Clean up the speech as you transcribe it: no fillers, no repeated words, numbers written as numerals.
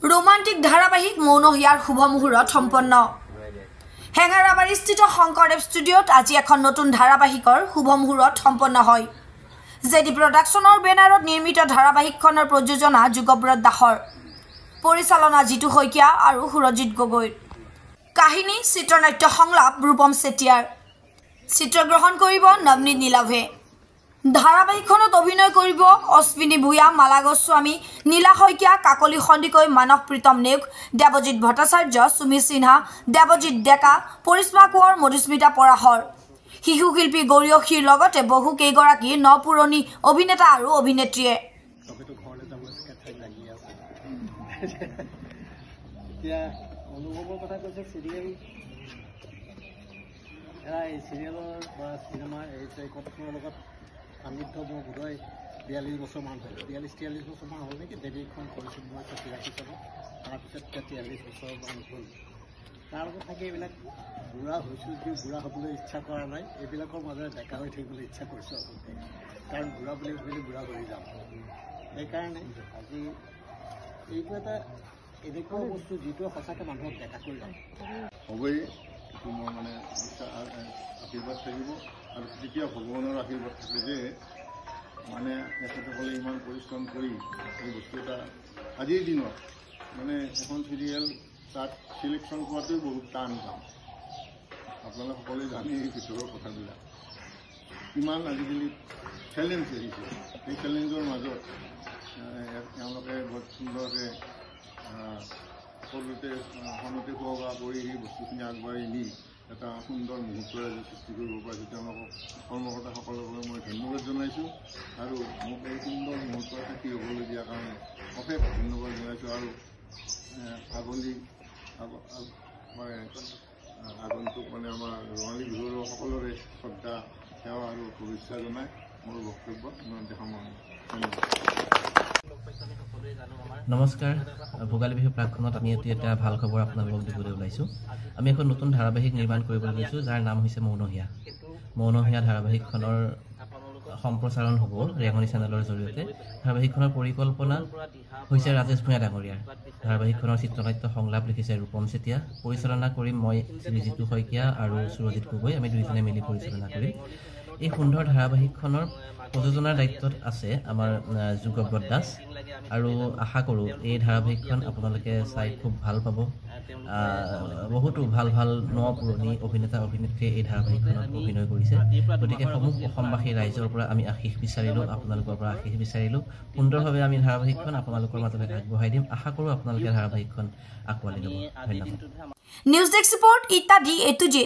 Romantic धारावाहिक मौनहियार शुभ मुहूर्त सम्पन्न हेंगाराबारीस्थित शंकरदेव स्टूडियोत आज एखन नतुन धारावाहिकर शुभ मुहूर्त सम्पन्न हय। जेडी प्रडाक्शनर बेनारत निर्मित धारावाहिकखনৰ प्रयोजना जुगब्रत दासर, परिचालना जितु शइकिया और सुरजित गगৈৰ। काहिनी चित्रनाट्य संलाप रूपम চেতিয়াৰ, चित्रग्रहण करिब नवनीत नीलाभে। धारावाहिकखনত अभिनय करिब अश्विनी भूया, माला गोस्वामी, नीला शइकिया, काकली सन्दिকৈ, मानव प्रीतम नेওগ, देवजित भट्टाचार्य, सुमी सिन्हा, देवजित डेका, परिश्मा कोঁৱৰ, मधुस्मिता पराशर, शिशु शिल्पी গৌৰীয়সীৰ লগতে বহু কেইগৰাকী নপুৰণি অভিনেতা আৰু অভিনেত্ৰীয়ে। সান্নিধ্য মোৰ বোধহয় 42 বছৰমান হ'ল, 43 বছৰমান হ'ল নেকি। দেৱীখন কৰিছোঁ মই সচিৰাক হিচাপে, তাৰপিছত 43 বছৰমান হ'ল। তাৰ লগত থাকি এইবিলাক বুঢ়া হৈছোঁ যদিও বুঢ়া হ'বলৈ ইচ্ছা কৰা নাই, এইবিলাকৰ মাজেৰে ডেকা হৈ থাকিবলৈ ইচ্ছা কৰিছোঁ আচলতে। কাৰণ বুঢ়া বুলি ভাবিলে বুঢ়া হৈ যাম। সেইকাৰণে আজি এইটো এটা এনেকুৱা বস্তু যিটোৱে সঁচাকৈ মানুহক ডেকা কৰি যাম হ'বই। এইটো মোৰ মানে আশীৰ্বাদ থাকিব আৰু তেতিয়া ভগৱানৰ আশীৰ্বাদ থাকে যে মানে তেখেতসকলে ইমান পৰিশ্ৰম কৰি এই বস্তু এটা আজিৰ দিনত মানে এখন চিৰিয়েল তাত চিলেকশ্যন কৰাটোৱে বহুত টান কাম। আপোনালোকে সকলোৱে জানে এই ভিতৰৰ কথাবিলাক কিমান আজিকালি চেলেঞ্জ এৰিছে। সেই চেলেঞ্জৰ মাজত তেওঁলোকে বৰ সুন্দৰকৈ সকলোতে সন্মতি হোৱা কৰি সেই বস্তুখিনি আগবাঢ়ি নি এটা সুন্দৰ মুহূৰ্তৰ আজি সৃষ্টি কৰিব পাৰিছোঁ। তেওঁলোকক কৰ্মকৰ্তাসকলক মই ধন্যবাদ জনাইছোঁ আৰু মোক এই সুন্দৰ মুহূৰ্তৰ সাক্ষী হ'বলৈ দিয়াৰ কাৰণে অশেষ ধন্যবাদ জনাইছোঁ। আৰু আগন্তুক মানে আমাৰ ৰঙালী বিহুৰ সকলোৰে শ্ৰদ্ধা সেৱা আৰু শুভেচ্ছা জনাই মোৰ বক্তব্য ইমানতে সামৰণি। নমস্কাৰ। ভোগালী বিহু প্ৰাকখনত আমি এটা ভাল খবৰ আপোনালোকক দিবলৈ ওলাইছোঁ। আমি এখন নতুন ধাৰাবাহিক নিৰ্মাণ কৰিবলৈ লৈছোঁ যাৰ নাম হৈছে মৌনহিয়া। মৌনহিয়া ধাৰাবাহিকখনৰ সম্প্ৰচাৰণ হ'ব ৰেঙনি চেনেলৰ জৰিয়তে। ধাৰাবাহিকখনৰ পৰিকল্পনা হৈছে ৰাজেশ ভূঞা ডাঙৰীয়াৰ। ধাৰাবাহিকখনৰ চিত্ৰনাট্য সংলাপ লিখিছে ৰূপম চেতিয়া, পৰিচালনা কৰিম মই শ্ৰী জিতু শইকীয়া আৰু সুৰজিত গগৈ। আমি দুয়োজনে মিলি পৰিচালনা কৰিম। এই সুন্দৰ ধাৰাবাহিকখনৰ প্ৰযোজনাৰ দায়িত্বত আছে আমাৰ যুগব্ৰত দাস। আৰু আশা কৰোঁ এই ধাৰাবাহিকখন আপোনালোকে চাই খুব ভাল পাব। বহুতো ভাল ভাল নপুৰণি অভিনেতা অভিনেত্ৰীয়ে এই ধাৰাবাহিকখনত অভিনয় কৰিছে। গতিকে সমূহ অসমবাসী ৰাইজৰ পৰা আমি আশীষ বিচাৰিলোঁ, আপোনালোকৰ পৰা আশীষ বিচাৰিলোঁ। সুন্দৰভাৱে আমি ধাৰাবাহিকখন আপোনালোকৰ মাজলৈ আগবঢ়াই দিম। আশা কৰোঁ আপোনালোকে ধাৰাবাহিকখন আঁকোৱালি ল'ব। ধন্যবাদ। নিউজ ডেস্ক ৰিপৰ্ট ইত্যাদি A to Z।